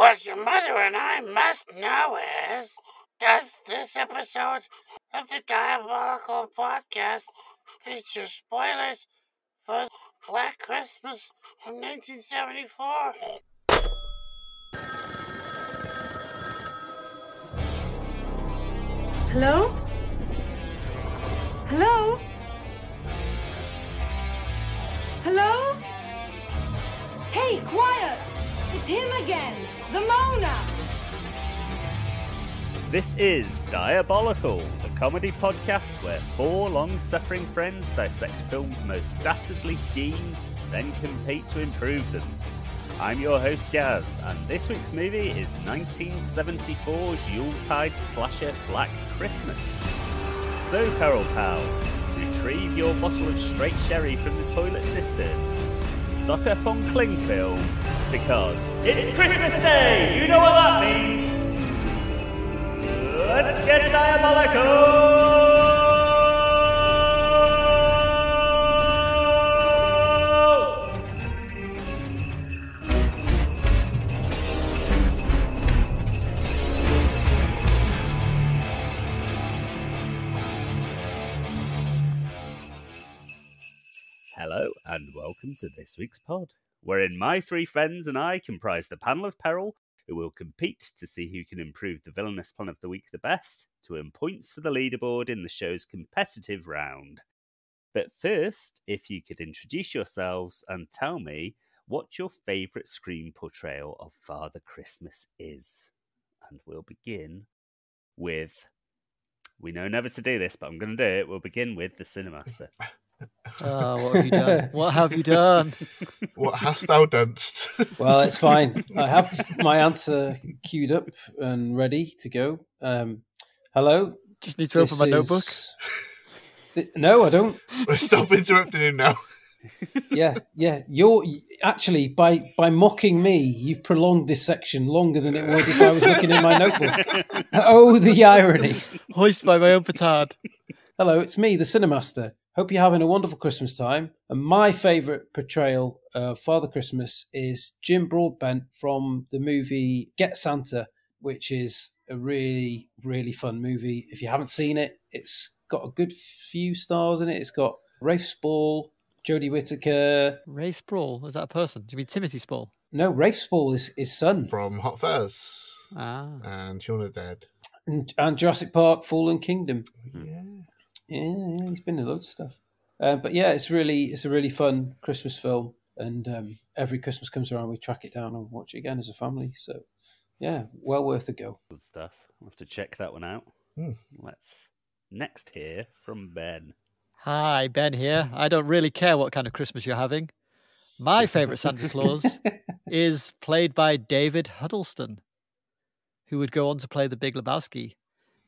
What your mother and I must know is, does this episode of the Diabolical Podcast feature spoilers for Black Christmas from 1974? Hello? Hello? Hello? Hey, quiet! It's him again! The Mona! This is Diabolical, the comedy podcast where four long-suffering friends dissect films' most dastardly schemes, then compete to improve them. I'm your host Gaz, and this week's movie is 1974's Yuletide slasher Black Christmas. So, Peril Pal, retrieve your bottle of straight sherry from the toilet cistern, stock up on cling film, because it's Christmas Day! You know what that means! Let's get diabolical! Hello, and welcome to this week's pod, wherein my three friends and I comprise the panel of Peril, who will compete to see who can improve the villainous pun of the week the best, to earn points for the leaderboard in the show's competitive round. But first, if you could introduce yourselves and tell me what your favourite screen portrayal of Father Christmas is. And we'll begin with... We know never to do this, but I'm going to do it. We'll begin with the Cinemaster. Oh, what have you done? What have you done? What hast thou don'st? Well, it's fine. I have my answer queued up and ready to go. Hello. Just need to open my notebook. No, I don't. Stop interrupting him now. Yeah. You're actually by mocking me, you've prolonged this section longer than it would if I was looking in my notebook. Oh, the irony! Hoist by my own petard. Hello, it's me, the Cinemaster. Hope you're having a wonderful Christmas time. And my favourite portrayal of Father Christmas is Jim Broadbent from the movie Get Santa, which is a really, really fun movie. If you haven't seen it, it's got a good few stars in it. It's got Rafe Spall, Jodie Whittaker. Rafe Spall? Is that a person? Do you mean Timothy Spall? No, Rafe Spall is his son. From Hot Fuzz. Ah. And Shaun of the Dead. And Jurassic Park, Fallen Kingdom. Yeah. Yeah, he's been in loads of stuff. But yeah, it's a really fun Christmas film, and every Christmas comes around, we track it down and watch it again as a family. So yeah, well worth a go. Good stuff. We'll have to check that one out. Let's next hear from Ben. Hi, Ben here. I don't really care what kind of Christmas you're having. My favourite Santa Claus is played by David Huddleston, who would go on to play the Big Lebowski.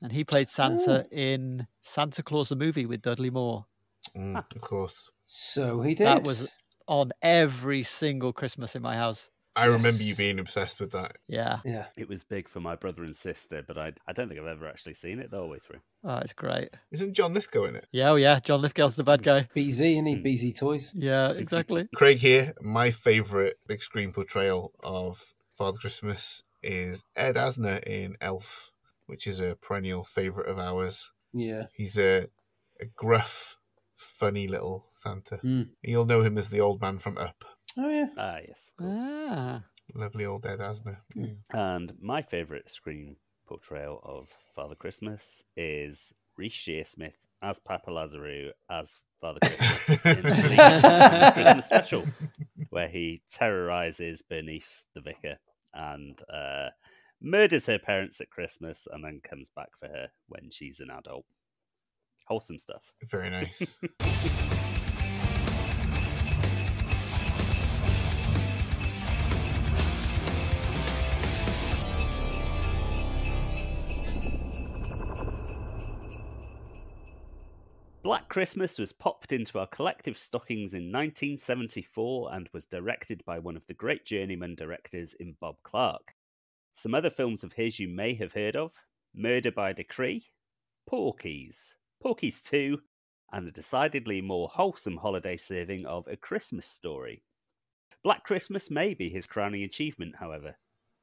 And he played Santa in Santa Claus the movie with Dudley Moore. Of course. So he did. That was on every single Christmas in my house. I remember you being obsessed with that. Yeah. It was big for my brother and sister, but I don't think I've ever actually seen it the whole way through. Oh, it's great. Isn't John Lithgow in it? Yeah, oh yeah. John Lithgow's the bad guy. BZ, and he BZ Toys. Yeah, exactly. Craig here. My favourite big screen portrayal of Father Christmas is Ed Asner in Elf, which is a perennial favourite of ours. Yeah. He's a gruff, funny little Santa. You'll know him as the old man from Up. Oh, yeah. Ah, yes. Of course. Ah. Lovely old Ed Asner. And my favourite screen portrayal of Father Christmas is Reece Shearsmith as Papa Lazarou as Father Christmas in the League Christmas special, where he terrorises Bernice, the vicar, and murders her parents at Christmas and then comes back for her when she's an adult. Wholesome stuff. Very nice. Black Christmas was popped into our collective stockings in 1974 and was directed by one of the great journeyman directors in Bob Clark. Some other films of his you may have heard of: Murder by Decree, Porky's, Porky's 2, and the decidedly more wholesome holiday serving of A Christmas Story. Black Christmas may be his crowning achievement, however.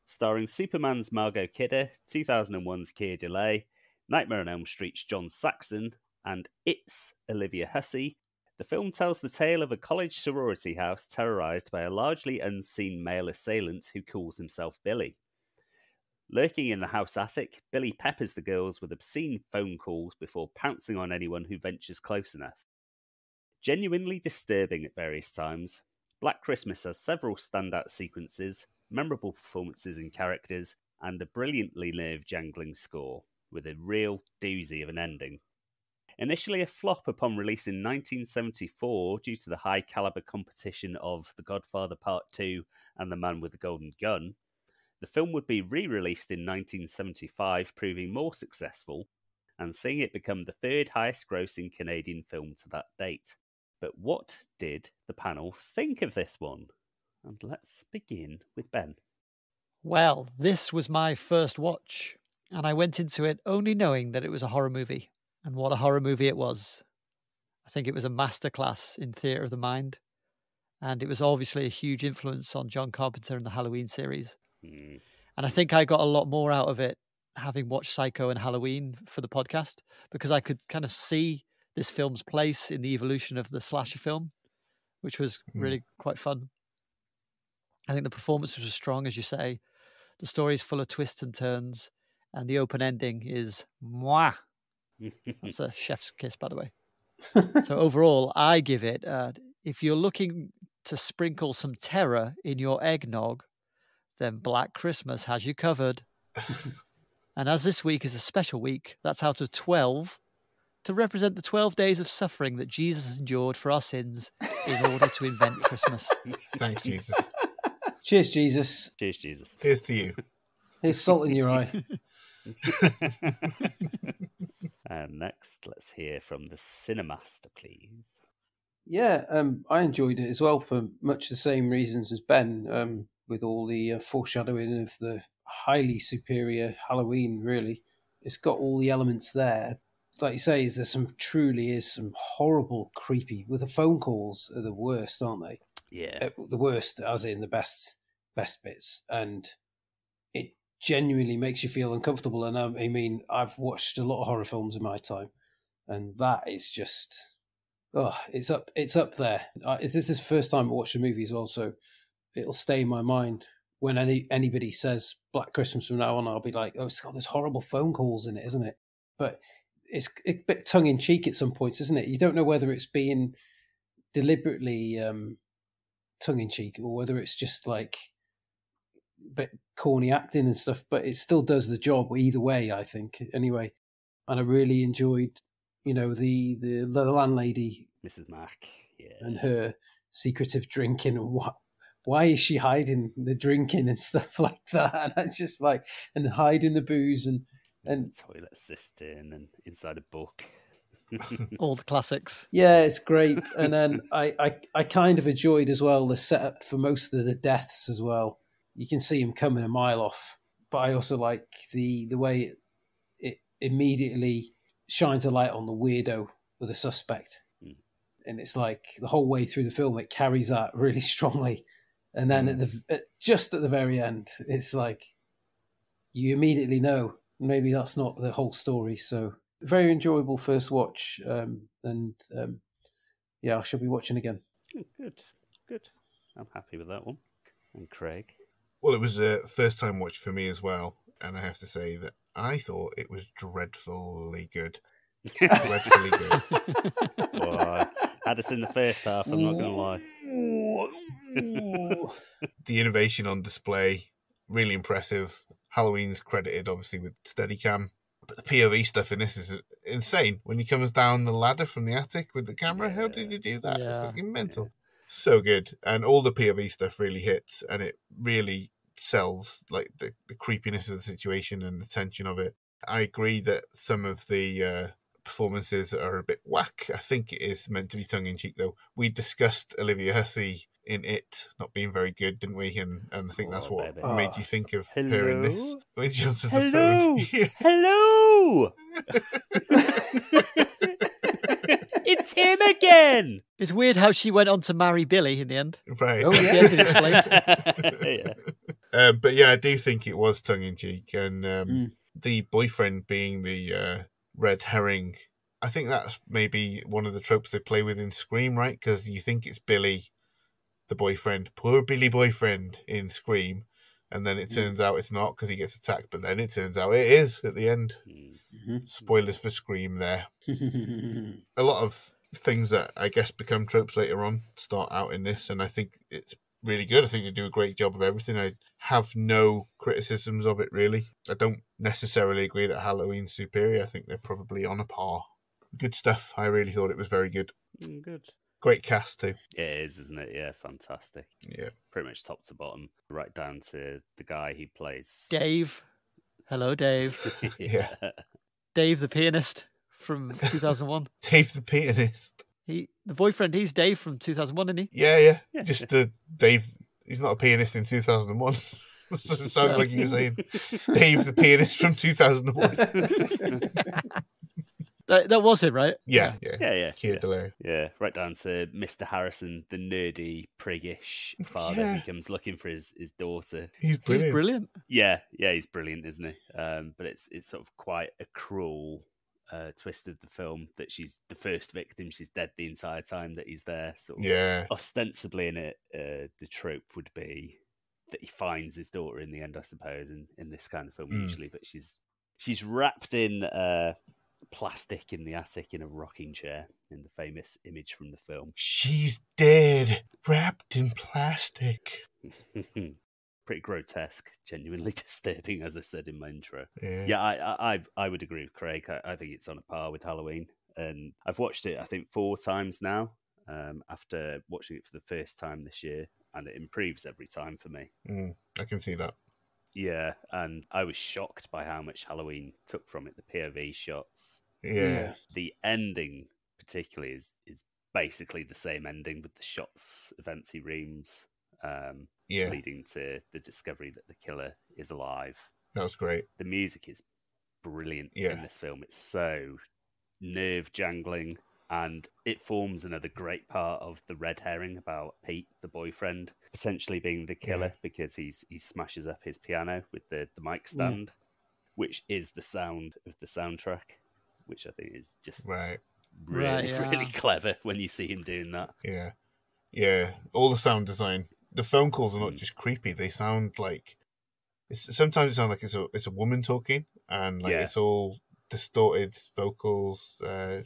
Starring Superman's Margot Kidder, 2001's Keir Delay, Nightmare on Elm Street's John Saxon, and It's Olivia Hussey, the film tells the tale of a college sorority house terrorised by a largely unseen male assailant who calls himself Billy. Lurking in the house attic, Billy peppers the girls with obscene phone calls before pouncing on anyone who ventures close enough. Genuinely disturbing at various times, Black Christmas has several standout sequences, memorable performances and characters, and a brilliantly nerve-jangling score, with a real doozy of an ending. Initially a flop upon release in 1974 due to the high-caliber competition of The Godfather Part 2 and The Man with the Golden Gun, the film would be re-released in 1975, proving more successful, and seeing it become the third highest-grossing Canadian film to that date. But what did the panel think of this one? And let's begin with Ben. Well, this was my first watch, and I went into it only knowing that it was a horror movie. And what a horror movie it was. I think it was a masterclass in theatre of the mind. And it was obviously a huge influence on John Carpenter and the Halloween series. And I think I got a lot more out of it having watched Psycho and Halloween for the podcast, because I could kind of see this film's place in the evolution of the slasher film, which was really quite fun. I think the performance was strong, as you say. The story is full of twists and turns, and the open ending is mwah. That's a chef's kiss, by the way. So overall, I give it, if you're looking to sprinkle some terror in your eggnog, then Black Christmas has you covered. And as this week is a special week, that's out of 12, to represent the 12 days of suffering that Jesus endured for our sins in order to invent Christmas. Thanks, Jesus. Cheers, Jesus. Cheers, Jesus. Here's to you. Here's salt in your eye. And next, let's hear from the Cinemaster, please. Yeah, I enjoyed it as well for much the same reasons as Ben, with all the foreshadowing of the highly superior Halloween, really. It's got all the elements there. Like you say, truly is some horrible, creepy, with the phone calls are the worst, aren't they? Yeah. The worst, as in the best bits. And it genuinely makes you feel uncomfortable. And I mean, I've watched a lot of horror films in my time, and that is just, it's up there. This is the first time I watched a movie as well, so it'll stay in my mind. When anybody says Black Christmas from now on, I'll be like, oh, it's got those horrible phone calls in it, isn't it? But it's a bit tongue-in-cheek at some points, isn't it? You don't know whether it's being deliberately tongue-in-cheek or whether it's just like a bit corny acting and stuff, but it still does the job either way, I think, anyway. And I really enjoyed, the landlady, Mrs. Mack, yeah, and her secretive drinking, and why is she hiding the drinking and stuff like that? And I just and hiding the booze and toilet cistern and inside a book. All the classics. Yeah, it's great. And then I kind of enjoyed as well the setup for most of the deaths as well. You can see him coming a mile off, but I also like the way it immediately shines a light on the weirdo with the suspect. And it's like the whole way through the film, it carries that really strongly. And then just at the very end, it's like you immediately know maybe that's not the whole story. So very enjoyable first watch. I shall be watching again. Good. I'm happy with that one. And Craig? Well, it was a first-time watch for me as well, and I have to say that I thought it was dreadfully good. Dreadfully good. Well, I had us in the first half, I'm not going to lie. The innovation on display, really impressive. Halloween's credited, obviously, with Steadicam. But the POV stuff in this is insane. When he comes down the ladder from the attic with the camera, how did he do that? It's fucking mental. Yeah. So good. And all the POV stuff really hits, and it really sells like the creepiness of the situation and the tension of it. I agree that some of the performances are a bit whack. I think it is meant to be tongue-in-cheek, though. We discussed Olivia Hussey in It not being very good, didn't we? And I think that's what made you think of her in this. When she answered the phone. Hello! It's him again! It's weird how she went on to marry Billy in the end. Right. Oh, yeah. Yeah. But yeah, I do think it was tongue-in-cheek. And the boyfriend being the red herring, I think that's maybe one of the tropes they play with in Scream, right? Because you think it's Billy, the boyfriend, poor Billy boyfriend in Scream, and then it turns out it's not because he gets attacked, but then it turns out it is at the end. Spoilers for Scream there. A lot of things that I guess become tropes later on start out in this, and I think it's really good. I think they do a great job of everything. I have no criticisms of it, really. I don't necessarily agree that Halloween's superior. I think they're probably on a par. Good stuff. I really thought it was very good. Good. Great cast too. It is, isn't it? Yeah, fantastic. Yeah. Pretty much top to bottom, right down to the guy who plays... Dave. Hello, Dave. Yeah. Dave, the pianist from 2001. Dave the pianist. The boyfriend, he's Dave from 2001, isn't he? Yeah. Just Dave, he's not a pianist in 2001. Sounds like you were saying Dave the pianist from 2001. That was him, right? Yeah. Yeah. Delirious. Yeah, right down to Mr. Harrison, the nerdy, priggish father who comes looking for his daughter. He's brilliant. He's brilliant. Yeah, he's brilliant, isn't he? But it's sort of quite a cruel twist of the film that she's the first victim. She's dead the entire time that he's there. Sort of ostensibly in it, the trope would be that he finds his daughter in the end, I suppose, in this kind of film usually. But she's wrapped in plastic in the attic in a rocking chair in the famous image from the film. She's dead, wrapped in plastic. Pretty grotesque, genuinely disturbing, as I said in my intro. Yeah, I would agree with Craig. I think it's on a par with Halloween, and I've watched it I think 4 times now. After watching it for the first time this year, and it improves every time for me. I can see that. Yeah, and I was shocked by how much Halloween took from it. The POV shots. Yeah. The ending, particularly, is basically the same ending with the shots of empty rooms, leading to the discovery that the killer is alive. That was great. The music is brilliant in this film. It's so nerve-jangling, and it forms another great part of the red herring about Pete, the boyfriend, potentially being the killer because he smashes up his piano with the mic stand, which is the sound of the soundtrack, which I think is just really clever when you see him doing that. Yeah. All the sound design. The phone calls are not just creepy; they sound like sometimes it sounds like it's a woman talking, and it's all distorted vocals,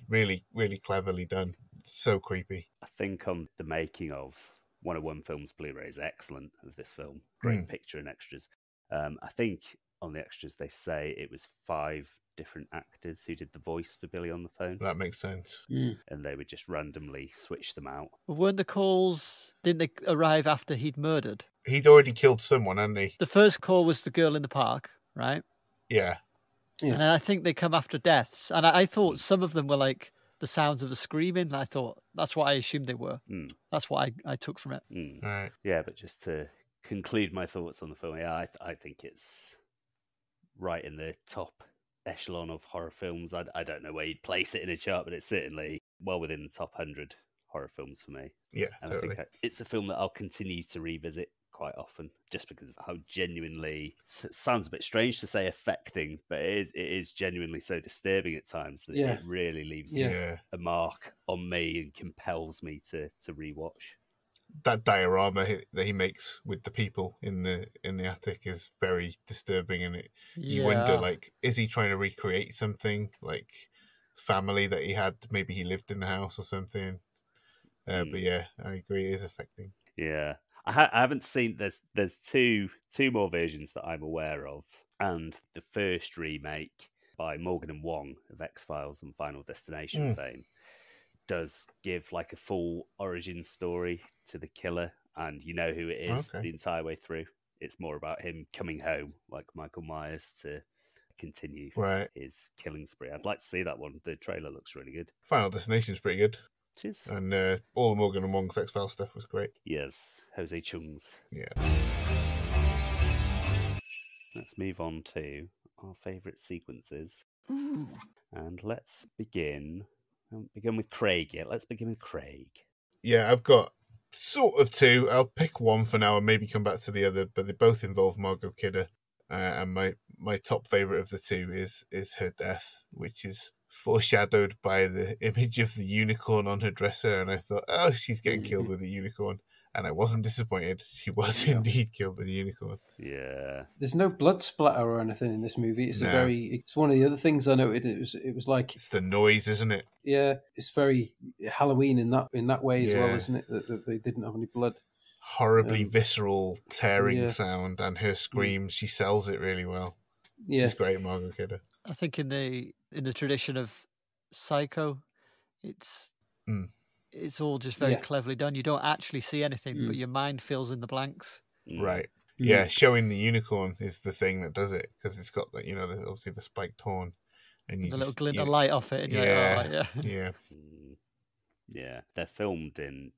really, really cleverly done. So creepy. I think on the making of 101 Films Blu-ray is excellent of this film. Great picture and extras. I think on the extras they say it was 5 different actors who did the voice for Billy on the phone. That makes sense. And they would just randomly switch them out. Weren't the calls, didn't they arrive after he'd murdered? He'd already killed someone, hadn't he? The first call was the girl in the park, right? Yeah. And I think they come after deaths. And I thought some of them were like the sounds of the screaming. I thought that's what I assumed they were. That's what I took from it. Right. Yeah, but just to conclude my thoughts on the film, I think it's right in the top echelon of horror films. I don't know where you'd place it in a chart, but it's certainly well within the top 100 horror films for me. Yeah, and totally. I think it's a film that I'll continue to revisit quite often, just because of how genuinely, sounds a bit strange to say affecting, but it is genuinely so disturbing at times that it really leaves a mark on me and compels me to rewatch. That diorama that he makes with the people in the attic is very disturbing, and you wonder, like, is he trying to recreate something like family that he had? Maybe he lived in the house or something. But yeah, I agree, it is affecting. Yeah. I haven't seen, there's two more versions that I'm aware of, and the first remake by Morgan and Wong of X-Files and Final Destination fame does give like a full origin story to the killer, and you know who it is the entire way through. It's more about him coming home like Michael Myers to continue his killing spree. I'd like to see that one. The trailer looks really good. Final Destination is pretty good. Cheers. And all the Morgan and Wong's X-Files stuff was great. Yes, Jose Chung's. Yeah. Let's move on to our favourite sequences. And let's begin with Craig. Yeah, let's begin with Craig. Yeah, I've got sort of two. I'll pick one for now and maybe come back to the other, but they both involve Margot Kidder. And my top favourite of the two is her death, which is foreshadowed by the image of the unicorn on her dresser. And I thought, oh, she's getting killed with a unicorn. And I wasn't disappointed. She was indeed killed with a unicorn. Yeah. There's no blood splatter or anything in this movie. It's it's one of the other things I noted. It was like, it's the noise, isn't it? Yeah, it's very Halloween in that way as well, isn't it? That they didn't have any blood. Horribly visceral, tearing sound, and her screams. She sells it really well. Yeah, she's great, Margot Kidder. I think in the tradition of Psycho, it's all just very cleverly done. You don't actually see anything, but your mind fills in the blanks. Right. Yeah, showing the unicorn is the thing that does it, because it's got that, obviously the spiked horn, and the little glint of light off it, and you're like, oh, yeah. Yeah, they're filmed in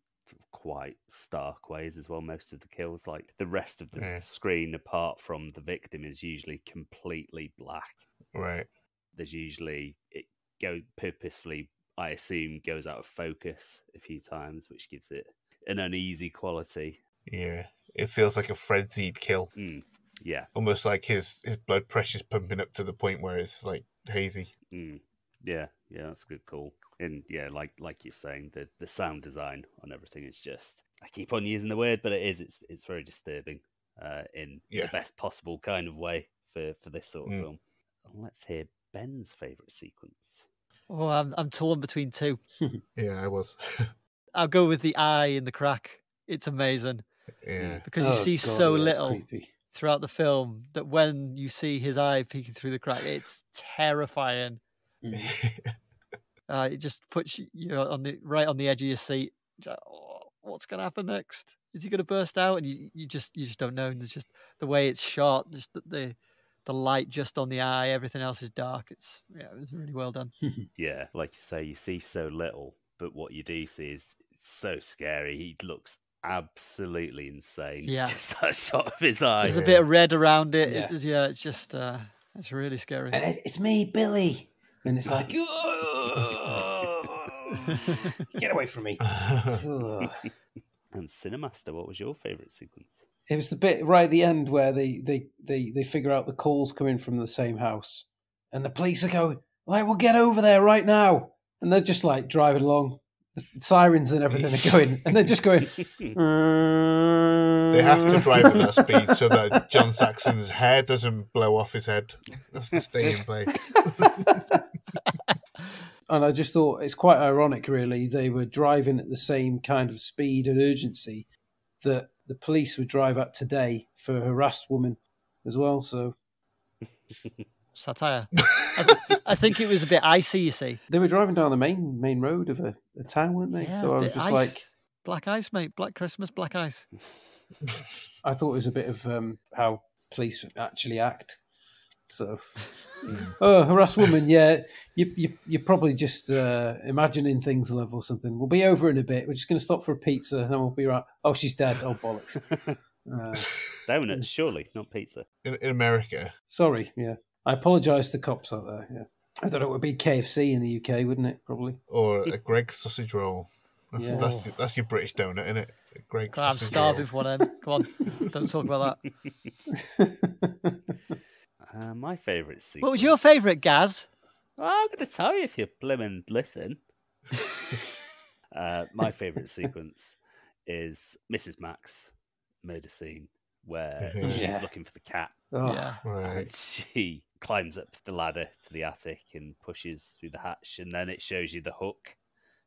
quite stark ways as well. Most of the kills, like the rest of the screen apart from the victim, is usually completely black. Right. There's usually, it purposefully, I assume, goes out of focus a few times, which gives it an uneasy quality. Yeah, it feels like a frenzied kill. Yeah, almost like his blood pressure's pumping up to the point where it's like hazy. Yeah, that's a good call. And yeah, like you're saying, the sound design on everything is just, I keep on using the word, but it's very disturbing in the best possible kind of way for this sort of film. Let's hear Ben's favourite sequence. Oh, I'm torn between two. Yeah, I was. I'll go with the eye in the crack. It's amazing. Yeah. Because you see so little throughout the film that when you see his eye peeking through the crack, it's terrifying. It just puts you right on the edge of your seat. What's going to happen next? Is he going to burst out? And you just don't know. And there's just the way it's shot, just the light just on the eye. Everything else is dark. It was really well done. Yeah, like you say, you see so little, but what you do see is it's so scary. He looks absolutely insane. Yeah, just that shot of his eye. There's a bit of red around it. It's just it's really scary. And it's me, Billy, and it's like, get away from me. And Cinemaster, what was your favourite sequence? It was the bit right at the end where they figure out the calls coming from the same house, and the police are going, like, we'll get over there right now, and they're just like driving along. The sirens and everything are going, and they're just going. They have to drive at that speed so that John Saxon's hair doesn't blow off his head. That's to stay in place. And I just thought it's quite ironic, really. They were driving at the same kind of speed and urgency that the police would drive at today for a harassed woman as well. So satire. I think it was a bit icy, you see. They were driving down the main road of a town, weren't they? Yeah, so I was just ice. like... Black ice, mate. Black Christmas, black ice. I thought it was a bit of how police actually act. So, harassed woman, yeah. You're probably just imagining things, love, or something. We'll be over in a bit. We're just going to stop for a pizza, and then we'll be right. Oh, she's dead. Oh, bollocks. Donuts, surely, not pizza. In America. Sorry, yeah. I apologise to cops out there, yeah. I don't know, it would be KFC in the UK, wouldn't it, probably? Or a Greg's sausage roll. That's your British donut, isn't it? Greg's I'm starving for one. Come on, don't talk about that. My favourite sequence. What was your favourite, Gaz? Well, I'm going to tell you if you blimmin' listen. My favourite sequence is Mrs. Mack's murder scene where she's looking for the cat. And she climbs up the ladder to the attic and pushes through the hatch, and then it shows you the hook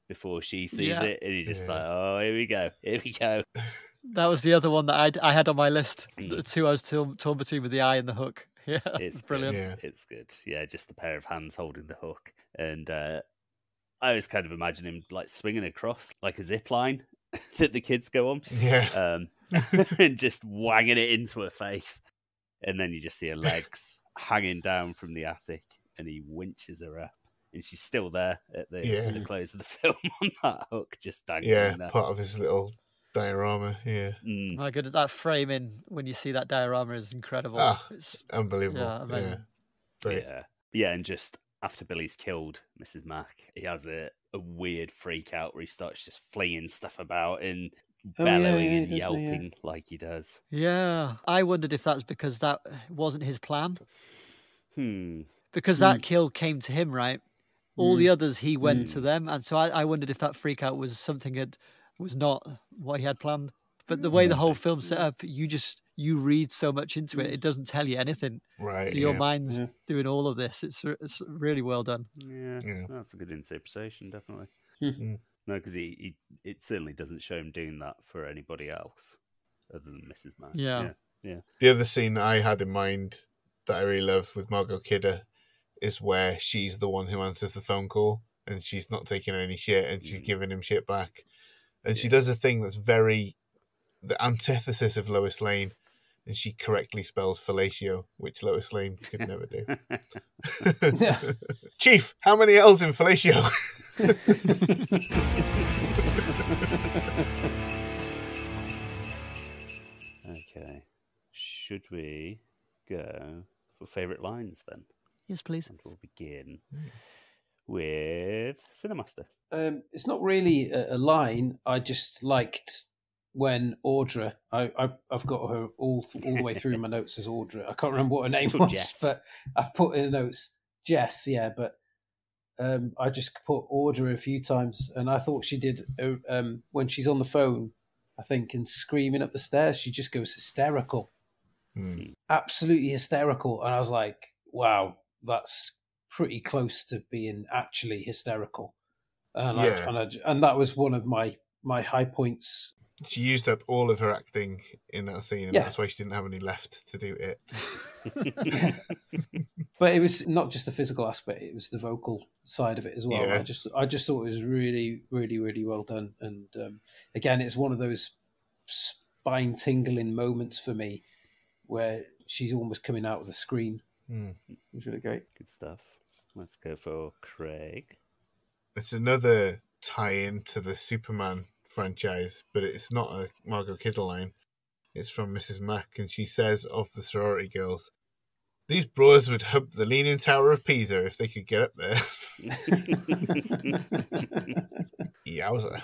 before she sees it, and you're just like, oh, here we go. That was the other one that I had on my list. The two I was torn between with the eye and the hook. Yeah, it's brilliant. Yeah. It's good. Yeah, just the pair of hands holding the hook. And I was kind of imagining him like swinging across like a zip line that the kids go on. Yeah. And just wanging it into her face. And then you just see her legs hanging down from the attic, and he winches her up. And she's still there at the close of the film on that hook, just dangling there. Part of his little diorama, My goodness, that framing when you see that diorama is incredible. It's unbelievable. Yeah, amazing. Yeah, and just after Billy's killed Mrs. Mack, he has a weird freak out where he starts just flinging stuff about, and bellowing he and does, yelping like he does. Yeah, I wondered if that's because that wasn't his plan. Because Hmm. that kill came to him, right? All the others, he went to them, and so I wondered if that freak out was something that was not what he had planned. But the way the whole film's set up, you read so much into it, it doesn't tell you anything. Right. So your mind's doing all of this. It's really well done. Yeah, that's a good interpretation, definitely. Mm. No, because it certainly doesn't show him doing that for anybody else other than Mrs. Mac. Yeah. The other scene that I had in mind that I really love with Margot Kidder is where she's the one who answers the phone call and she's not taking any shit and she's giving him shit back. And she does a thing that's very the antithesis of Lois Lane, and she correctly spells fellatio, which Lois Lane could never do. Chief, how many L's in fellatio? Okay. Should we go for favourite lines then? Yes, please. And we'll begin with Cinemaster. It's not really a line. I just liked when Audra, I've got her all the way through my notes as Audra. I can't remember what her name was, Jess. but I've put in the notes Jess, yeah, but I just put Audra a few times, and I thought she did when she's on the phone, I think, and screaming up the stairs, she just goes hysterical. Absolutely hysterical. And I was like, wow, that's pretty close to being actually hysterical. And, and that was one of my high points. She used up all of her acting in that scene, and that's why she didn't have any left to do it. But it was not just the physical aspect; it was the vocal side of it as well. Yeah. I just thought it was really, really, really well done. And again, it's one of those spine tingling moments for me where she's almost coming out of the screen. It was really great. Good stuff. Let's go for Craig. It's another tie-in to the Superman franchise, but it's not a Margot Kidder line. It's from Mrs. Mac, and she says of the sorority girls, "These broads would hump the Leaning Tower of Pisa if they could get up there." Yowza.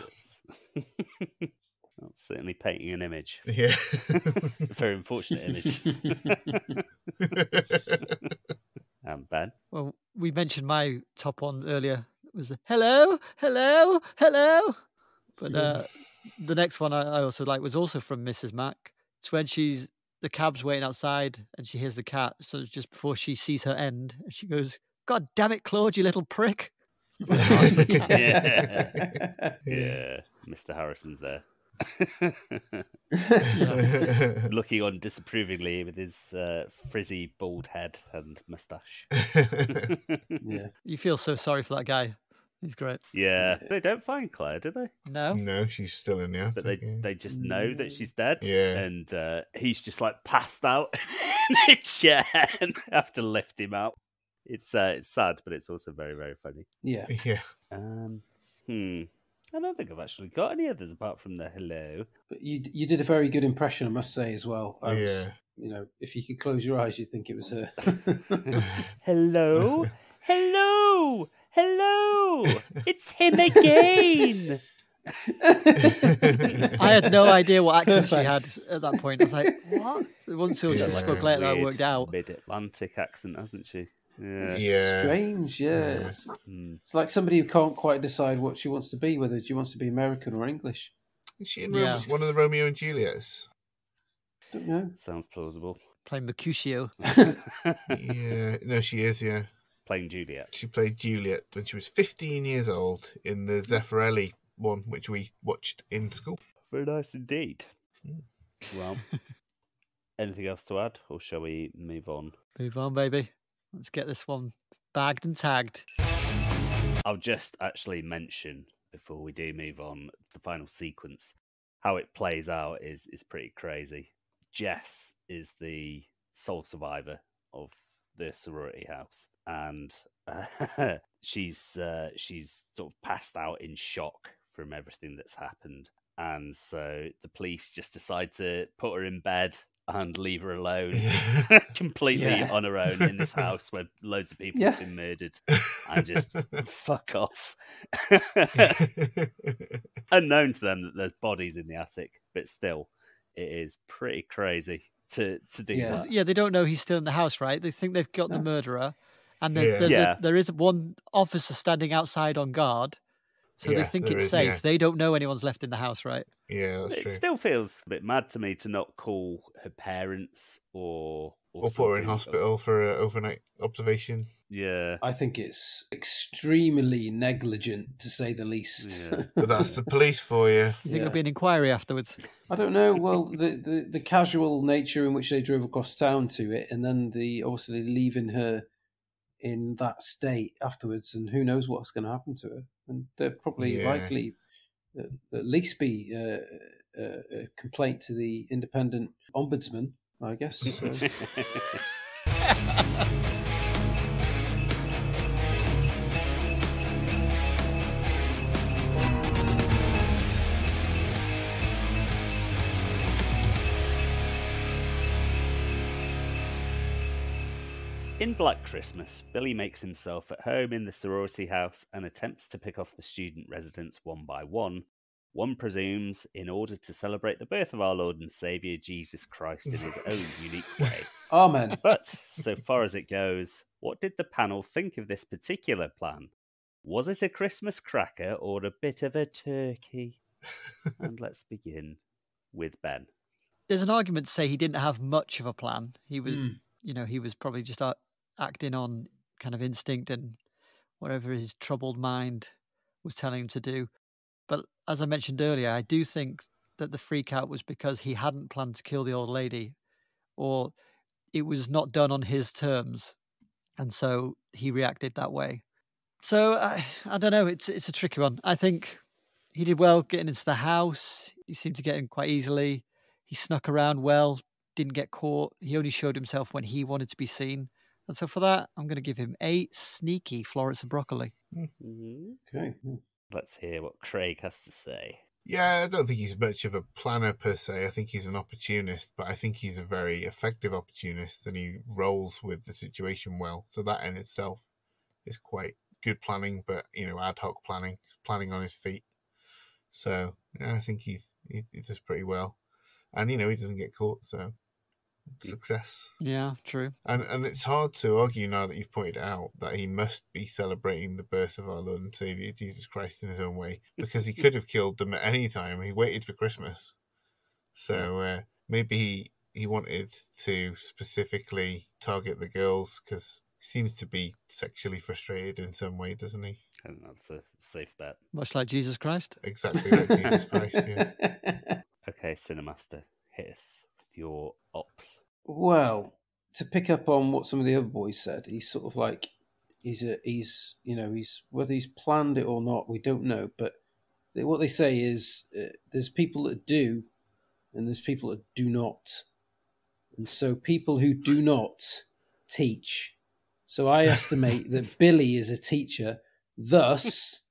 That's certainly painting an image. Yeah. A very unfortunate image. Ben? Well, we mentioned my top one earlier. It was hello, hello, hello. But the next one I also like was also from Mrs. Mac. It's when the cab's waiting outside and she hears the cat. So it's just before she sees her end, and she goes, "God damn it, Claude, you little prick." Yeah, Mr. Harrison's there. Looking on disapprovingly with his frizzy bald head and moustache. You feel so sorry for that guy. He's great. Yeah. They don't find Claire, do they? No. No, she's still in the attic. But they just know that she's dead. Yeah. And he's just like passed out in a chair and they have to lift him out. It's sad, but it's also very, very funny. Yeah. I don't think I've actually got any others apart from the hello. But you did a very good impression, I must say, as well. Yeah. If you could close your eyes, you'd think it was her. Hello? Hello? Hello? It's him again. I had no idea what accent she had at that point. I was like, what? Once she spoke later, I worked out. Mid-Atlantic accent, hasn't she? Yeah. Strange, yeah. It's like somebody who can't quite decide what she wants to be, whether she wants to be American or English. Is she in one of the Romeo and Juliets? Don't know. Sounds plausible. Playing Mercutio. Yeah, no, she is, yeah. Playing Juliet. She played Juliet when she was 15 years old in the Zeffirelli one, which we watched in school. Very nice indeed. Well, anything else to add, or shall we move on? Move on, baby. Let's get this one bagged and tagged. I'll just actually mention, before we do move on, the final sequence. How it plays out is pretty crazy. Jess is the sole survivor of the sorority house, and she's sort of passed out in shock from everything that's happened. And so the police just decide to put her in bed and leave her alone, completely on her own in this house where loads of people have been murdered, and just fuck off. unknown to them that there's bodies in the attic, but still, it is pretty crazy to do that. Yeah, they don't know he's still in the house, right? They think they've got the murderer, and Yeah. there is one officer standing outside on guard, so they think it's safe. Yeah. They don't know anyone's left in the house, right? Yeah, that's It true. still feels a bit mad to me to not call her parents or put her in hospital for an overnight observation. Yeah. I think it's extremely negligent, to say the least. Yeah. But that's the police for you. You think there'll be an inquiry afterwards? I don't know. Well, the casual nature in which they drove across town to it, and then the obviously leaving her in that state afterwards, and who knows what's going to happen to her. And there'll probably likely at least be a complaint to the independent ombudsman, I guess. So. In Black Christmas, Billy makes himself at home in the sorority house and attempts to pick off the student residents one by one. One presumes, in order to celebrate the birth of our Lord and Saviour Jesus Christ in his own unique way. Amen. But, so far as it goes, what did the panel think of this particular plan? Was it a Christmas cracker or a bit of a turkey? And let's begin with Ben. There's an argument to say he didn't have much of a plan. He was, he was probably just acting on kind of instinct and whatever his troubled mind was telling him to do. But as I mentioned earlier, I do think that the freak out was because he hadn't planned to kill the old lady, or it was not done on his terms, and so he reacted that way. So I don't know. It's a tricky one. I think he did well getting into the house. He seemed to get in quite easily. He snuck around well, didn't get caught. He only showed himself when he wanted to be seen. And so for that, I'm going to give him a sneaky florets of broccoli. Mm-hmm. Okay. Let's hear what Craig has to say. Yeah, I don't think he's much of a planner per se. I think he's an opportunist, but I think he's a very effective opportunist and he rolls with the situation well. So that in itself is quite good planning, but, ad hoc planning. He's planning on his feet. So, yeah, I think he does pretty well. And, he doesn't get caught, so success. Yeah, true. And it's hard to argue now that you've pointed out that he must be celebrating the birth of our Lord and Saviour, Jesus Christ, in his own way, because he could have killed them at any time. He waited for Christmas. So maybe he wanted to specifically target the girls because he seems to be sexually frustrated in some way, doesn't he? I think that's a safe bet. Much like Jesus Christ. Exactly like Jesus Christ, yeah. Okay, Cinemaster, hit us with your ops. Well, to pick up on what some of the other boys said, he's sort of like he's whether he's planned it or not, we don't know. But what they say is there's people that do, and there's people that do not, and so people who do not teach. So I estimate that Billy is a teacher. Thus,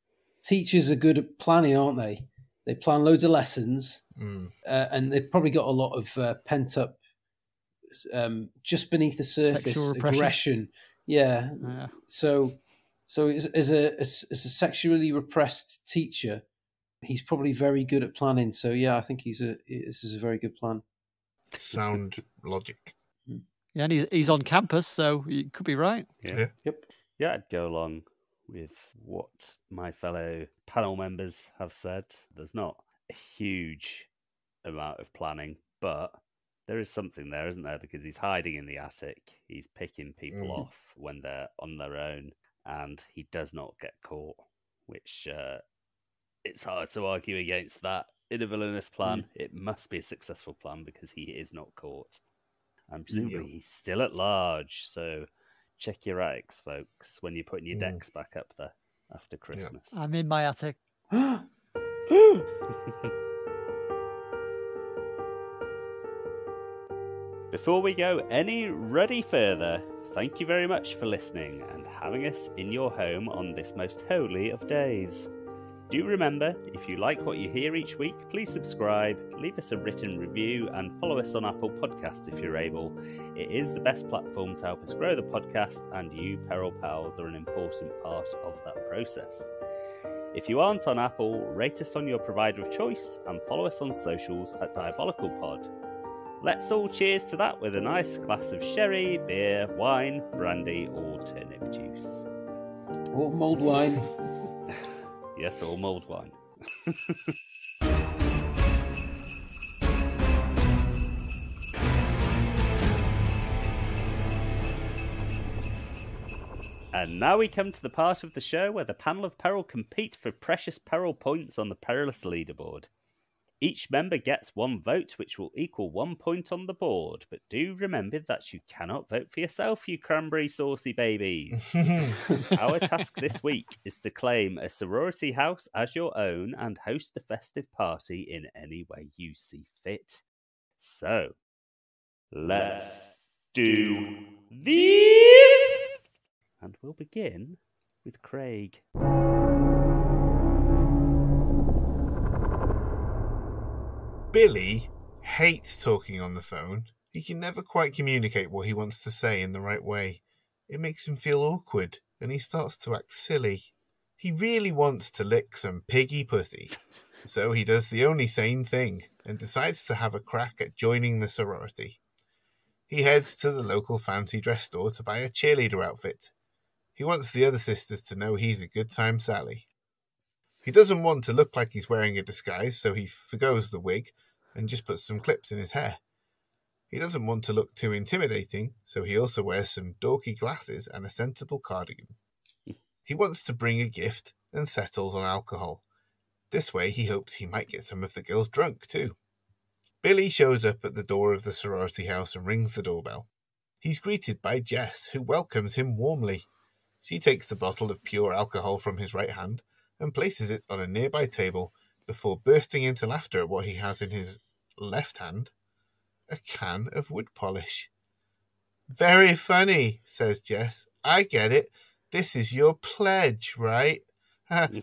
teachers are good at planning, aren't they? They plan loads of lessons, and they've probably got a lot of pent up. Just beneath the surface, aggression. Yeah. So as a sexually repressed teacher, he's probably very good at planning. So yeah, I think this is a very good plan. Sound logic. Yeah, and he's on campus, so you could be right. Yeah. Yep. Yeah, I'd go along with what my fellow panel members have said. There's not a huge amount of planning, but there is something there, isn't there? Because he's hiding in the attic. He's picking people off when they're on their own, and he does not get caught, which it's hard to argue against that. In a villainous plan, it must be a successful plan because he is not caught. And presumably he's still at large, so check your attics, folks, when you're putting your decks back up there after Christmas. I'm in my attic. Before we go any further, thank you very much for listening and having us in your home on this most holy of days. Do remember, if you like what you hear each week, please subscribe, leave us a written review, and follow us on Apple Podcasts if you're able. It is the best platform to help us grow the podcast, and you, Peril Pals, are an important part of that process. If you aren't on Apple, rate us on your provider of choice and follow us on socials at DiabolicalPod. Let's all cheers to that with a nice glass of sherry, beer, wine, brandy, or turnip juice. Or mulled wine. Yes, or mulled wine. And now we come to the part of the show where the panel of peril compete for precious peril points on the perilous leaderboard. Each member gets 1 vote, which will equal 1 point on the board. But do remember that you cannot vote for yourself, you cranberry saucy babies. Our task this week is to claim a sorority house as your own and host a festive party in any way you see fit. So, let's do this! And we'll begin with Craig. Billy hates talking on the phone. He can never quite communicate what he wants to say in the right way. It makes him feel awkward, and he starts to act silly. He really wants to lick some piggy pussy. So he does the only sane thing, and decides to have a crack at joining the sorority. He heads to the local fancy dress store to buy a cheerleader outfit. He wants the other sisters to know he's a good time Sally. He doesn't want to look like he's wearing a disguise, so he forgoes the wig and just puts some clips in his hair. He doesn't want to look too intimidating, so he also wears some dorky glasses and a sensible cardigan. He wants to bring a gift and settles on alcohol. This way he hopes he might get some of the girls drunk too. Billy shows up at the door of the sorority house and rings the doorbell. He's greeted by Jess, who welcomes him warmly. She takes the bottle of pure alcohol from his right hand and places it on a nearby table before bursting into laughter at what he has in his left hand, a can of wood polish. "Very funny," says Jess. "I get it. This is your pledge, right?"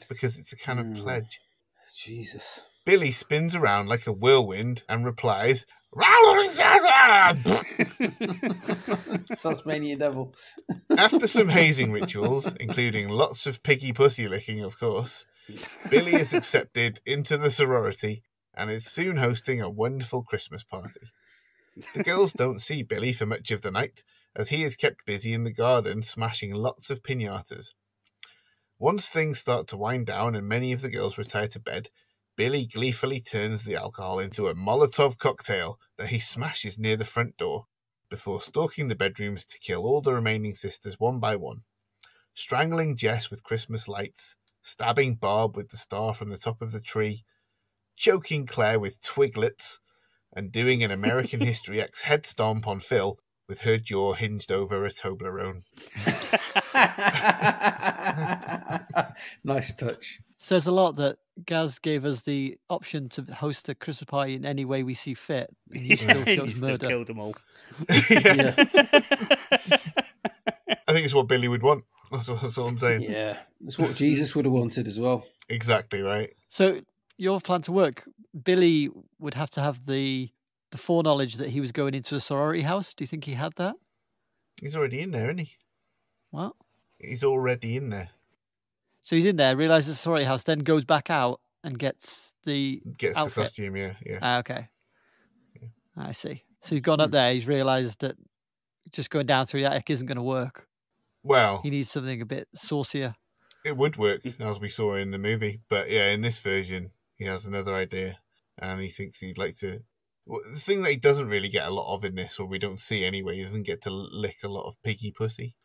Because it's a can of pledge. Jesus. Billy spins around like a whirlwind and replies, Tasmanian devil. After some hazing rituals, including lots of piggy pussy licking, of course, Billy is accepted into the sorority and is soon hosting a wonderful Christmas party. The girls don't see Billy for much of the night, as he is kept busy in the garden smashing lots of piñatas. Once things start to wind down and many of the girls retire to bed, Billy gleefully turns the alcohol into a Molotov cocktail that he smashes near the front door, before stalking the bedrooms to kill all the remaining sisters one by one, strangling Jess with Christmas lights, stabbing Barb with the star from the top of the tree, choking Clare with twiglets, and doing an American History X head stomp on Phil with her jaw hinged over a Toblerone. Nice touch. Says a lot that Gaz gave us the option to host a Christmas party in any way we see fit. And he still chose You still murder. killed them all. Yeah. I think it's what Billy would want. That's all I'm saying. Yeah, it's what Jesus would have wanted as well. Exactly right. So your plan to work, Billy would have to have the foreknowledge that he was going into a sorority house. Do you think he had that? He's already in there, isn't he? What? He's already in there. So he's in there, realizes it's a sorority house, then goes back out and gets the Gets outfit. the costume, yeah. Okay. Yeah. I see. So he's gone up there, he's realised that just going down through the attic isn't going to work. Well, He needs something a bit saucier. it would work, as we saw in the movie. But yeah, in this version, he has another idea. And he thinks he'd like to... Well, the thing that he doesn't really get a lot of in this, or we don't see anyway, he doesn't get to lick a lot of piggy pussy.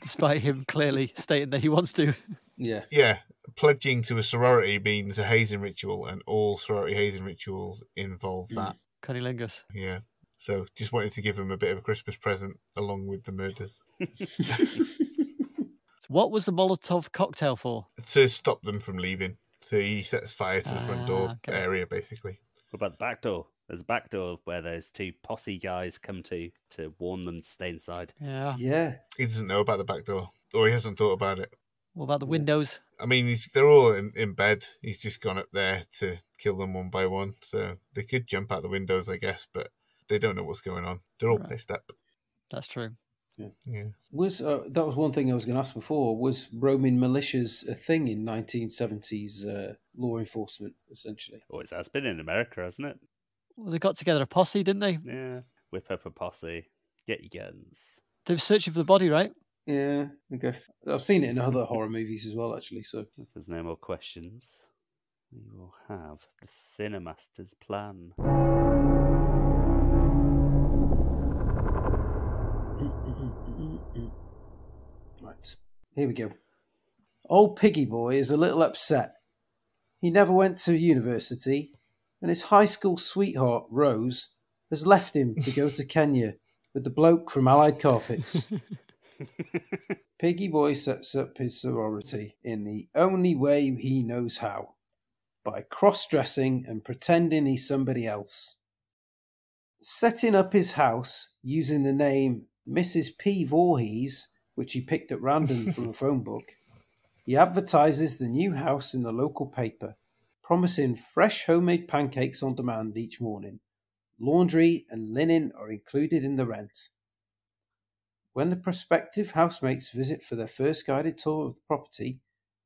Despite him clearly stating that he wants to. Yeah. Yeah, pledging to a sorority means a hazing ritual, and all sorority hazing rituals involve that. Cunnilingus. Yeah. So just wanted to give him a bit of a Christmas present along with the murders. What was the Molotov cocktail for? To stop them from leaving. So he sets fire to the front door okay. area, basically. What about the back door? There's a back door where those 2 posse guys come to warn them to stay inside. Yeah. Yeah. He doesn't know about the back door, or he hasn't thought about it. What about the windows? I mean, they're all in bed. He's just gone up there to kill them one by one. So they could jump out the windows, I guess, but they don't know what's going on. They're all pissed up. That's true. Yeah. Was that was one thing I was going to ask before? Was roaming militias a thing in 1970s law enforcement, essentially? Always has been in America, hasn't it? Well, they got together a posse, didn't they? Yeah. Whip up a posse. Get your guns. They were searching for the body, right? Yeah, I guess. I've seen it in other horror movies as well, actually. So If there's no more questions, we will have the Cinemaster's plan. right, here we go. Old Piggy Boy is a little upset. He never went to university, and his high school sweetheart, Rose, has left him to go to Kenya with the bloke from Allied Carpets. Piggy Boy sets up his sorority in the only way he knows how, by cross-dressing and pretending he's somebody else. Setting up his house using the name Mrs. P. Voorhees, which he picked at random from a phone book, he advertises the new house in the local paper, promising fresh homemade pancakes on demand each morning. Laundry and linen are included in the rent. When the prospective housemates visit for their first guided tour of the property,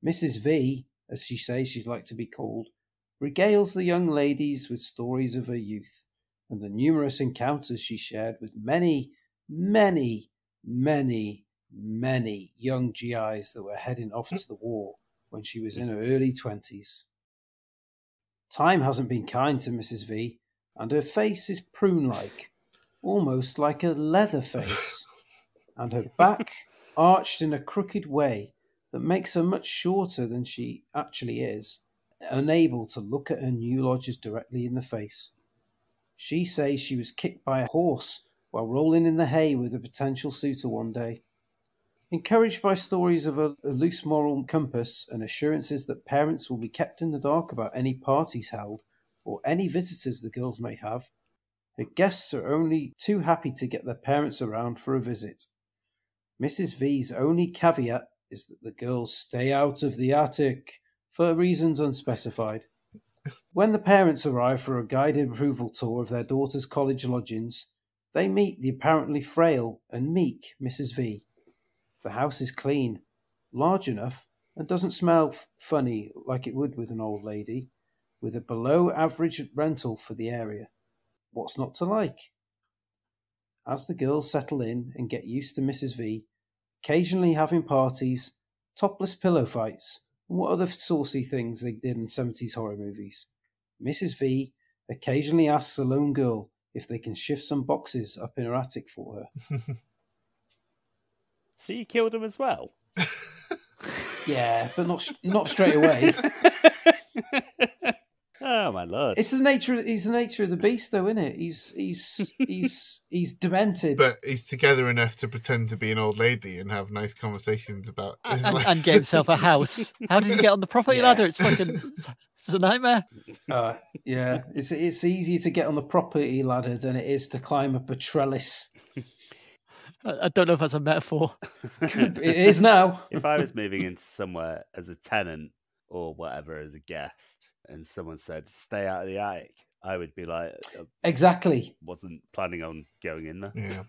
Mrs. V, as she says she'd like to be called, regales the young ladies with stories of her youth and the numerous encounters she shared with many young GIs that were heading off to the war when she was in her early 20s. Time hasn't been kind to Mrs. V, and her face is prune-like, almost like a leather face, and her back arched in a crooked way that makes her much shorter than she actually is, unable to look at her new lodgers directly in the face. She says she was kicked by a horse while rolling in the hay with a potential suitor one day. Encouraged by stories of a loose moral compass and assurances that parents will be kept in the dark about any parties held or any visitors the girls may have, her guests are only too happy to get their parents around for a visit. Mrs. V's only caveat is that the girls stay out of the attic for reasons unspecified. When the parents arrive for a guided approval tour of their daughter's college lodgings, they meet the apparently frail and meek Mrs. V. The house is clean, large enough, and doesn't smell funny like it would with an old lady, with a below-average rental for the area. What's not to like? As the girls settle in and get used to Mrs. V, occasionally having parties, topless pillow fights, and what other saucy things they did in 70s horror movies, Mrs. V occasionally asks a lone girl if they can shift some boxes up in her attic for her. So you killed him as well? Yeah, but not straight away. Oh my lord! It's the nature. He's the nature of the beast, though, isn't it? He's demented, but he's together enough to pretend to be an old lady and have nice conversations about his life. And get himself a house. How did he get on the property ladder? It's a nightmare. Yeah, it's easier to get on the property ladder than it is to climb up a trellis. I don't know if that's a metaphor. It is now. If I was moving into somewhere as a tenant or whatever as a guest, and someone said, stay out of the attic, I would be like... Exactly. Wasn't planning on going in there. Yeah.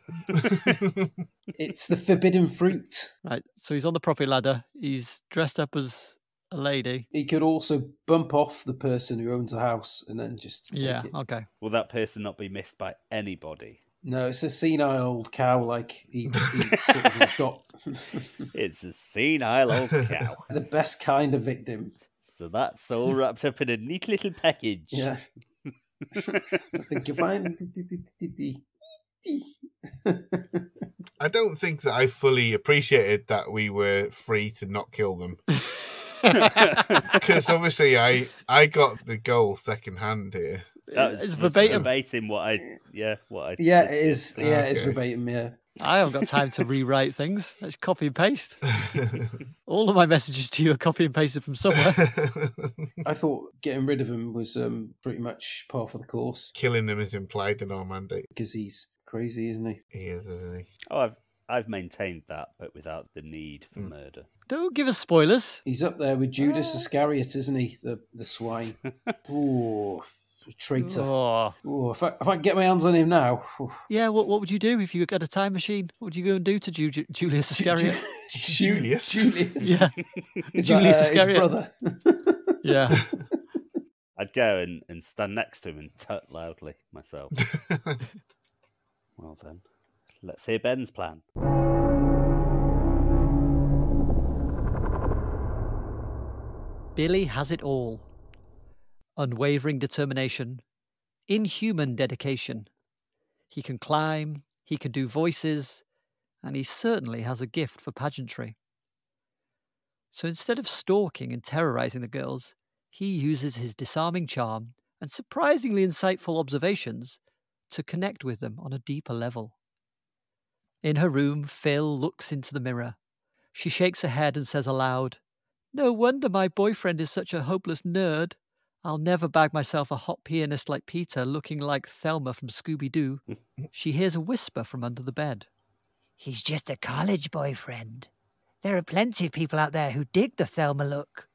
It's the forbidden fruit. Right, so he's on the property ladder. He's dressed up as a lady. He could also bump off the person who owns a house and then just take it. Okay. Will that person not be missed by anybody? No, it's a senile old cow like he sort of got. It's a senile old cow. The best kind of victim. So that's all wrapped up in a neat little package. Yeah. I think you're fine. I don't think that I fully appreciated that we were free to not kill them. Because obviously I got the goal second hand here. It's verbatim what I Yeah, it is. Yeah, Okay. it's verbatim. Yeah. I haven't got time to rewrite things. Let's copy and paste. All of my messages to you are copy and pasted from somewhere. I thought getting rid of him was pretty much par for the course. Killing them is implied in our mandate. Because he's crazy, isn't he? He is, isn't he? Oh, I've maintained that, but without the need for murder. Don't give us spoilers. He's up there with Judas Iscariot, isn't he? The swine. Ooh. Traitor. Oh. Ooh, if I can get my hands on him now. Yeah, what would you do if you got a time machine? What would you go and do to Julius Iscariot? Julius? Julius? Yeah. Is Julius that, his Iscariot. brother? Yeah. I'd go and stand next to him and tut loudly myself. Well then, let's hear Ben's plan. Billy has it all. Unwavering determination, inhuman dedication. He can climb, he can do voices, and he certainly has a gift for pageantry. So instead of stalking and terrorizing the girls, he uses his disarming charm and surprisingly insightful observations to connect with them on a deeper level. In her room, Phil looks into the mirror. She shakes her head and says aloud, "No wonder my boyfriend is such a hopeless nerd. I'll never bag myself a hot pianist like Peter looking like Thelma from Scooby-Doo." She hears a whisper from under the bed. "He's just a college boyfriend. There are plenty of people out there who dig the Thelma look.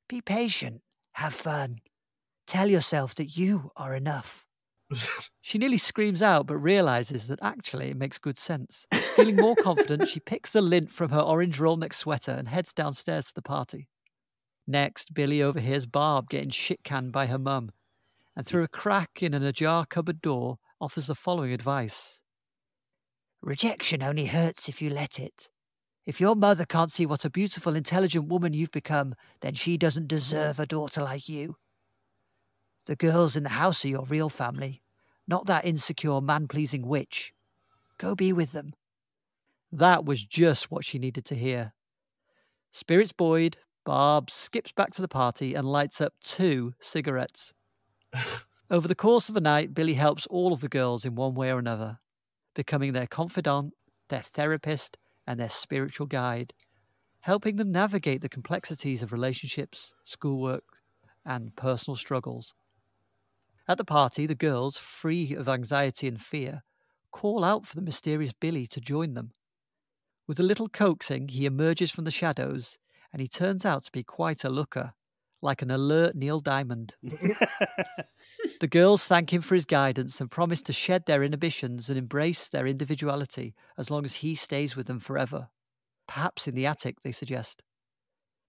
Be patient. Have fun. Tell yourself that you are enough." She nearly screams out, but realizes that actually it makes good sense. Feeling more confident, she picks the lint from her orange roll-neck sweater and heads downstairs to the party. Next, Billy overhears Barb getting shit-canned by her mum, and through a crack in an ajar cupboard door, offers the following advice. "Rejection only hurts if you let it. If your mother can't see what a beautiful, intelligent woman you've become, then she doesn't deserve a daughter like you. The girls in the house are your real family, not that insecure, man-pleasing witch. Go be with them." That was just what she needed to hear. Spirits buoyed, Barb skips back to the party and lights up 2 cigarettes. Over the course of the night, Billy helps all of the girls in one way or another, becoming their confidant, their therapist, and their spiritual guide, helping them navigate the complexities of relationships, schoolwork, and personal struggles. At the party, the girls, free of anxiety and fear, call out for the mysterious Billy to join them. With a little coaxing, he emerges from the shadows, and he turns out to be quite a looker, like an alert Neil Diamond. The girls thank him for his guidance and promise to shed their inhibitions and embrace their individuality as long as he stays with them forever. Perhaps in the attic, they suggest.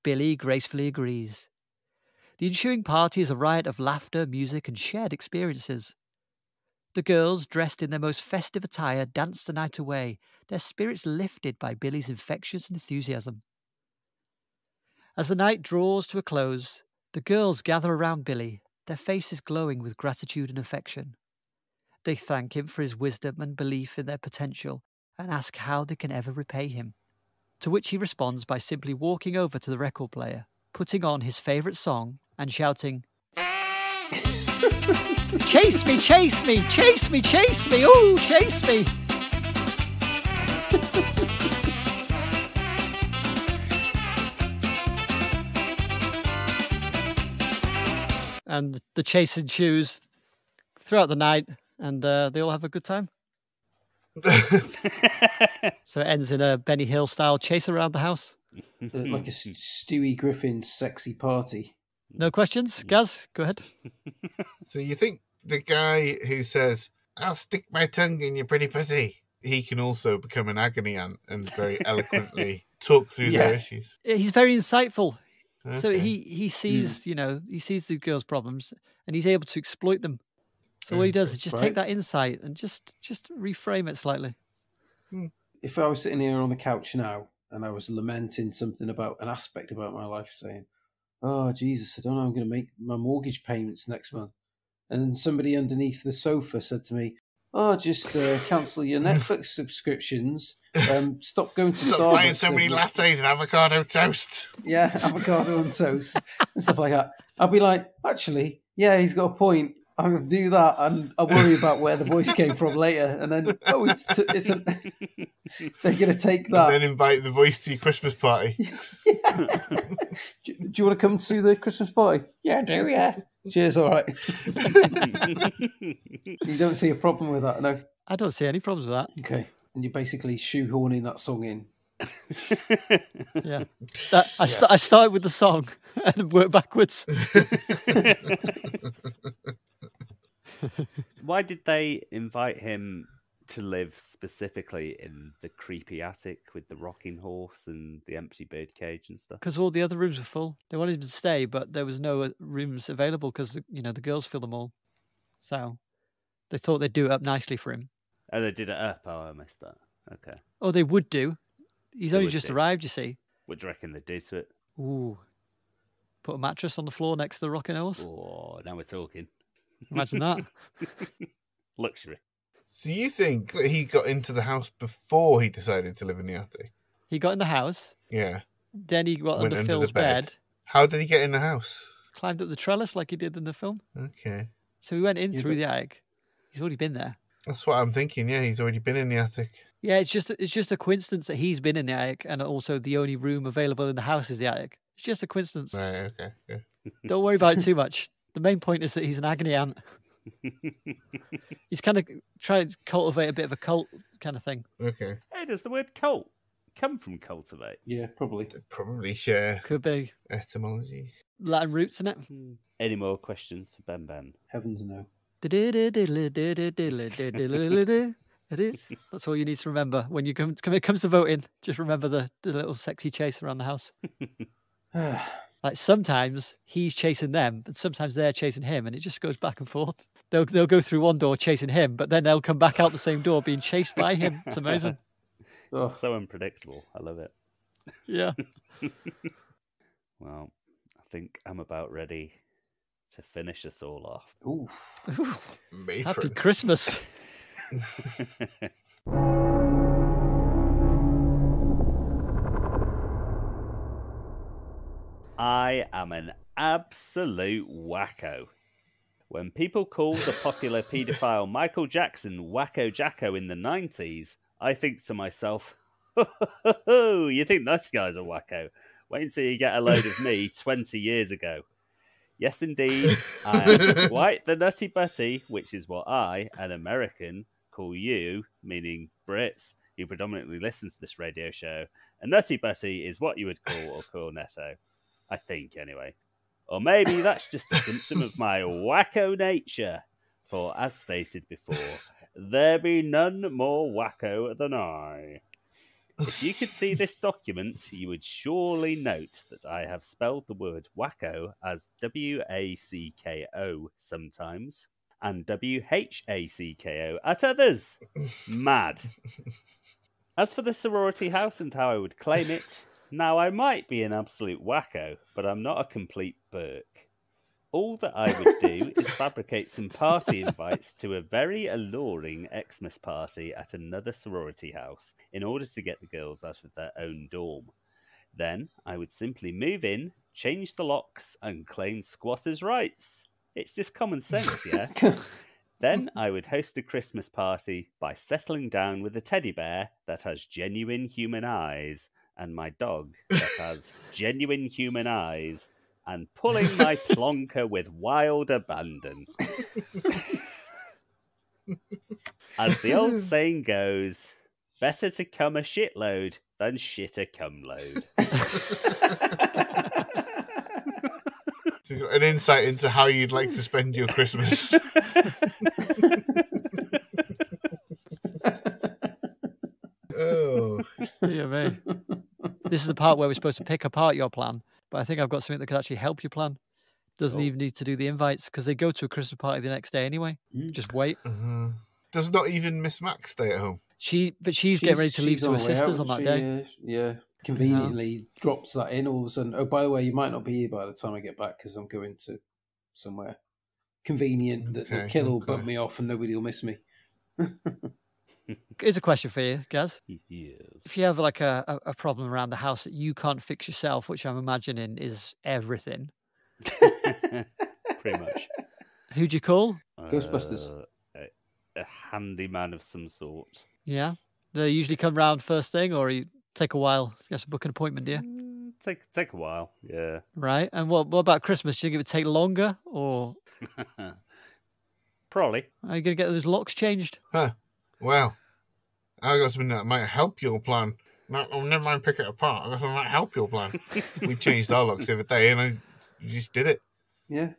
Billy gracefully agrees. The ensuing party is a riot of laughter, music, and shared experiences. The girls, dressed in their most festive attire, dance the night away, their spirits lifted by Billy's infectious enthusiasm. As the night draws to a close, the girls gather around Billy, their faces glowing with gratitude and affection. They thank him for his wisdom and belief in their potential and ask how they can ever repay him, to which he responds by simply walking over to the record player, putting on his favourite song and shouting, "Chase me, chase me, chase me, chase me, ooh, chase me!" And the chase ensues throughout the night, and they all have a good time. So it ends in a Benny Hill style chase around the house. Like a Stewie Griffin sexy party. No questions? Gaz, go ahead. So you think the guy who says, "I'll stick my tongue in your pretty pussy," he can also become an agony aunt and very eloquently talk through their issues? He's very insightful. Okay. So he sees, he sees the girls' problems and he's able to exploit them. So what he does is just take that insight and just reframe it slightly. If I was sitting here on the couch now and I was lamenting something about an aspect about my life, saying, "Oh, Jesus, I don't know, I'm going to make my mortgage payments next month." And then somebody underneath the sofa said to me, "Oh, just cancel your Netflix subscriptions. Stop going to Starbucks. Stop buying so many lattes and avocado toast." Yeah, avocado and toast and stuff like that. I'll be like, actually, yeah, he's got a point. I'm going to do that, and I'll worry about where the voice came from later. And then, they're going to take that. And then invite the voice to your Christmas party. Do you want to come to the Christmas party? Yeah, I do, yeah. Cheers, all right. You don't see a problem with that, no? I don't see any problems with that. Okay. And you're basically shoehorning that song in. Yeah. I started with the song and worked backwards. Why did they invite him to live specifically in the creepy attic with the rocking horse and the empty birdcage and stuff? Because all the other rooms were full. They wanted him to stay, but there was no rooms available because the girls fill them all. So they thought they'd do it up nicely for him. Oh, they did it up. Oh, I missed that. Okay. Oh, they would do. He's They only would just do. arrived, you see. What do you reckon they do to it? Ooh. Put a mattress on the floor next to the rocking horse. Oh, now we're talking. Imagine that. Luxury. So you think that he got into the house before he decided to live in the attic? He got in the house. Yeah. Then he got Went under under Phil's the bed. bed. How did he get in the house? Climbed up the trellis like he did in the film. Okay. So he went in Yeah, through but- the attic. He's already been there. That's what I'm thinking. Yeah, he's already been in the attic. Yeah, it's just a coincidence that he's been in the attic, and also the only room available in the house is the attic. It's just a coincidence. Right, okay. Yeah. Don't worry about it too much. The main point is that he's an agony aunt. He's kind of trying to cultivate a bit of a cult kind of thing. Okay. Hey, does the word cult come from cultivate? Yeah, probably. They probably share Could be etymology. Latin roots in it. Any more questions for Ben Ben? Heavens no. That's all you need to remember when it comes to voting. Just remember the little sexy chase around the house. Like sometimes he's chasing them, but sometimes they're chasing him, and it just goes back and forth. They'll go through one door chasing him, but then they'll come back out the same door being chased by him. It's amazing. Oh, So unpredictable. I love it. Yeah. Well, I think I'm about ready to finish us all off. oof. Happy Matron. Christmas. I am an absolute wacko. When people called the popular paedophile Michael Jackson Wacko Jacko in the 90s, I think to myself, you think this guy's a wacko? Wait until you get a load of me 20 years ago. Yes, indeed, I am quite the nutty butty, which is what I, an American, call you, meaning Brits, who predominantly listen to this radio show. A nutty butty is what you would call a cornetto. I think, anyway. Or maybe that's just a symptom of my wacko nature. For, as stated before, there be none more wacko than I. If you could see this document, you would surely note that I have spelled the word wacko as W-A-C-K-O sometimes, and W-H-A-C-K-O at others. Mad. As for the sorority house and how I would claim it, now I might be an absolute wacko, but I'm not a complete Burke. All that I would do is fabricate some party invites to a very alluring Xmas party at another sorority house in order to get the girls out of their own dorm. Then I would simply move in, change the locks, and claim squatters' rights. It's just common sense, yeah? Then I would host a Christmas party by settling down with a teddy bear that has genuine human eyes and my dog that has genuine human eyes and pulling my plonker with wild abandon. As the old saying goes, better to come a shitload than shit a cum load. So you've got an insight into how you'd like to spend your Christmas. Oh. Yeah, me. This is the part where we're supposed to pick apart your plan, but I think I've got something that could actually help your plan. Doesn't even need to do the invites because they go to a Christmas party the next day anyway. Just wait. Does not even Miss Mac stay at home? She's getting ready to leave to her on her way sisters out, on that isn't day. she? Yeah. Conveniently drops that in all of a sudden. Oh, by the way, you might not be here by the time I get back because I'm going to somewhere convenient that the killer will bump me off and nobody will miss me. Here's a question for you, Gaz. Yes. If you have like a problem around the house that you can't fix yourself, which I'm imagining is everything, Pretty much. who'd you call? Ghostbusters. A handyman of some sort. Yeah. They usually come round first thing, or you take a while. You have to book an appointment, do you? Take a while, yeah. Right. And what about Christmas? Do you think it would take longer, or Probably. are you going to get those locks changed? Huh. Well, I got something that might help your plan. No, never mind pick it apart. I got something that might help your plan. We changed our locks the other day and I just did it. Yeah.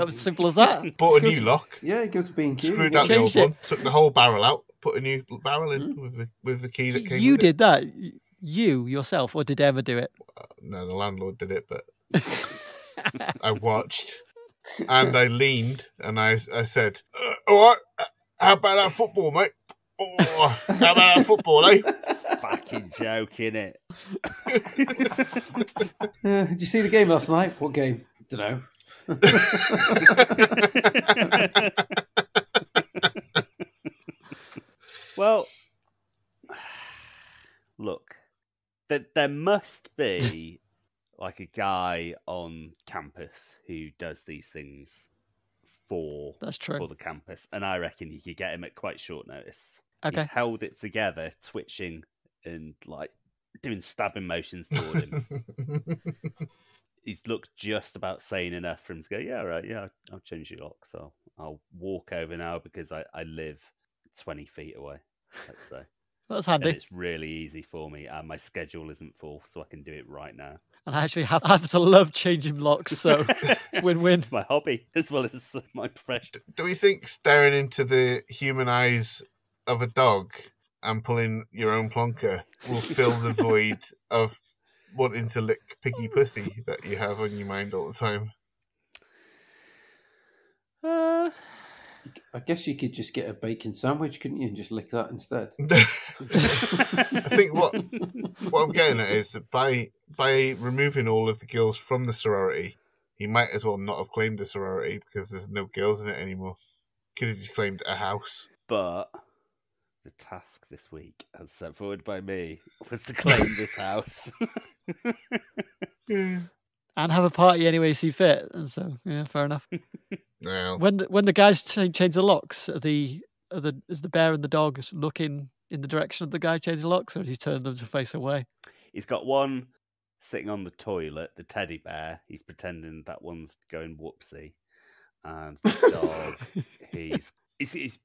Simple as that. Bought a new lock. Yeah, it goes to B&Q. Screwed out the old Changed it. one. Took the whole barrel out. Put a new barrel in with the key that came You with did that? You, yourself, or did Emma do it? No, the landlord did it, but I watched. And I leaned and I said, all right, how about that football, mate? Oh, how about that football, eh? Fucking joke, innit? Did you see the game last night? What game? Don't know. Well, look, there must be like a guy on campus who does these things for That's true. for the campus, and I reckon you could get him at quite short notice. Okay. He's held it together, twitching and like doing stabbing motions toward him. He's looked just about sane enough for him to go, yeah, right, yeah, I'll change your lock. So I'll walk over now because I live 20 feet away, let's say. That's handy. And it's really easy for me, and my schedule isn't full, so I can do it right now. And I actually happen to love changing locks, so it's win-win. It's my hobby as well as my profession. Do we think staring into the human eyes of a dog and pulling your own plonker will fill the void of wanting to lick piggy pussy that you have on your mind all the time? I guess you could just get a bacon sandwich, couldn't you, and just lick that instead? I think what I'm getting at is that by removing all of the girls from the sorority, he might as well not have claimed the sorority because there's no girls in it anymore. Could have just claimed a house. But the task this week, as set forward by me, was to claim this house. And have a party any way you see fit. And so, yeah, fair enough. Well, When the guys change the locks, is the bear and the dog looking in the direction of the guy changing the locks, or does he turn them to face away? He's got one sitting on the toilet, the teddy bear. He's pretending that one's going whoopsie. And the dog, he's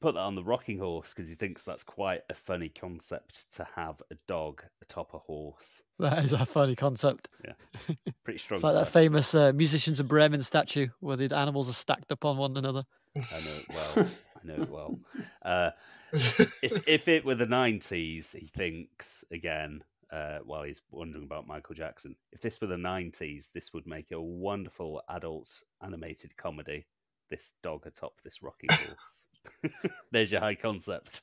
put that on the rocking horse because he thinks that's quite a funny concept to have a dog atop a horse. That is a funny concept. Yeah, pretty strong. It's like that stuff. famous Musicians of Bremen statue where the animals are stacked upon one another. I know it well. If it were the 90s, he thinks again, while he's wondering about Michael Jackson. If this were the 90s, this would make a wonderful adult animated comedy. This dog atop this rocking horse. There's your high concept.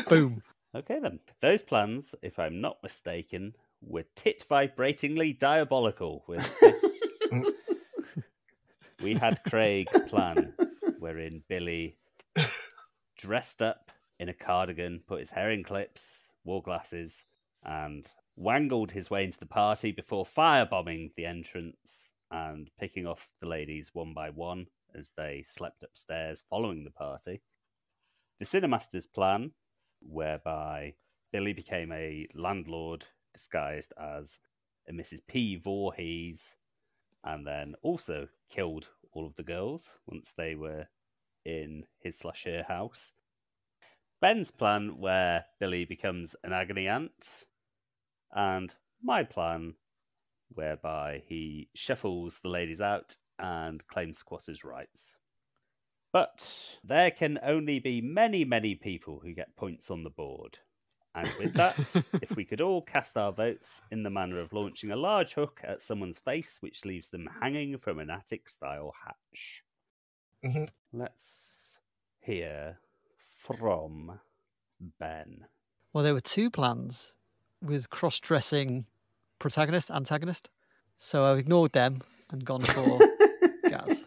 Boom. Okay then. Those plans, if I'm not mistaken, were tit-vibratingly diabolical. We had Craig's plan, wherein Billy dressed up in a cardigan, put his hair in clips, wore glasses, and wangled his way into the party before firebombing the entrance and picking off the ladies one by one as they slept upstairs following the party. The Cinemaster's plan, whereby Billy became a landlord disguised as a Mrs. P. Voorhees, and then also killed all of the girls once they were in his/her house. Ben's plan, where Billy becomes an agony aunt, and my plan, whereby he shuffles the ladies out and claims squatters' rights. But there can only be many, many people who get points on the board. And with that, if we could all cast our votes in the manner of launching a large hook at someone's face, which leaves them hanging from an attic-style hatch. Mm-hmm. Let's hear from Ben. Well, there were two plans with cross-dressing protagonist, antagonist. So I've ignored them and gone for Gaz.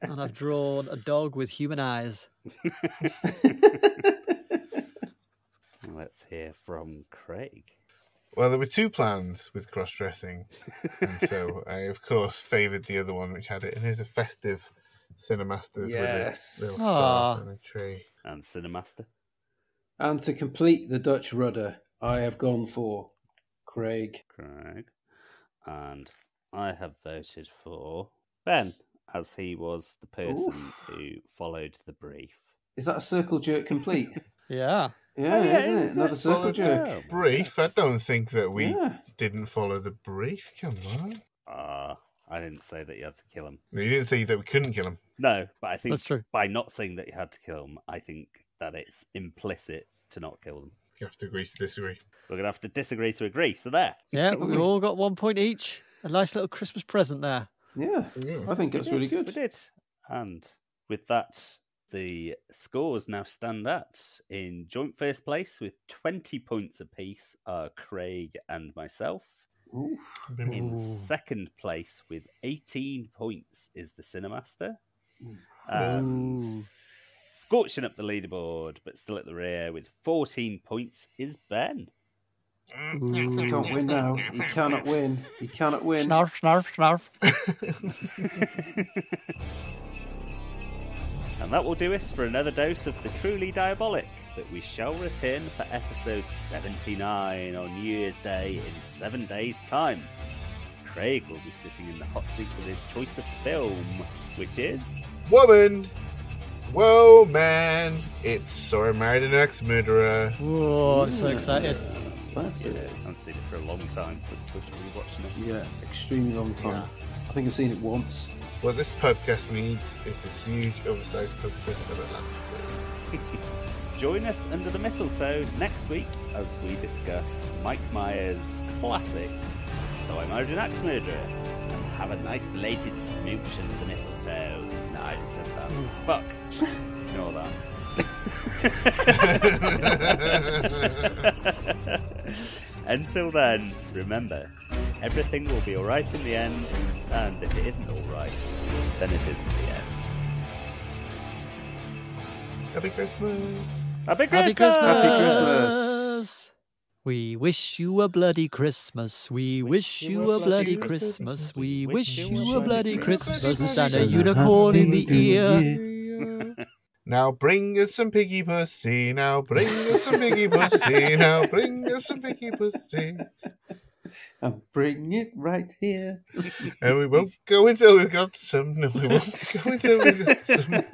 And I've drawn a dog with human eyes. Let's hear from Craig. Well, there were two plans with cross-dressing, and so I, of course, favoured the other one, which had it. And here's a festive Cinemasters with a little star and a tree. And Cinemaster. And to complete the Dutch rudder, I have gone for Craig. And I have voted for Ben, as he was the person who followed the brief. Is that a circle jerk complete? Yeah. Yeah, isn't it? Another circle jerk. Brief? I don't think that we didn't follow the brief. Come on. I I didn't say that you had to kill him. You didn't say that we couldn't kill him. No, but I think That's true. by not saying that you had to kill him, I think that it's implicit to not kill them. You have to agree to disagree. We're going to have to disagree to agree. So there. Yeah, we all got 1 point each. A nice little Christmas present there. Yeah, I think that's really good. We did. And with that, the scores now stand at, in joint first place with 20 points apiece, are Craig and myself. Ooh. In second place with 18 points is the Cinemaster. Scorching up the leaderboard, but still at the rear with 14 points is Ben. He can't win now. He cannot win. He cannot win. Snarf, snarf, snarf. And that will do us for another dose of the truly diabolic, but we shall return for episode 79 on New Year's Day in 7 days' time. Craig will be sitting in the hot seat with his choice of film, which is... Woman! Whoa, man! It's Sorry Married an Ex-Murderer. Whoa, I'm so excited. I haven't seen it for a long time. We're rewatching it. Yeah, extremely long time. Yeah. I think I've seen it once. What this podcast needs is a huge, oversized footprint of Atlantic. Join us under the mistletoe next week as we discuss Mike Myers' classic So I Married an Axe Murderer, and have a nice belated smooch under the mistletoe. No, I just said that. Fuck. Ignore that. Until then, remember, everything will be alright in the end, and if it isn't alright, then it isn't the end. Happy Christmas! Happy Happy Christmas! Christmas! Happy Christmas! We wish you a bloody Christmas. We wish you a bloody Christmas. We wish you a bloody Christmas and a unicorn in the ear. Now bring us some piggy pussy. Now bring us some piggy pussy. Now bring us some piggy pussy. And bring it right here. And we won't go until we've got some. No, we won't go until we've got some.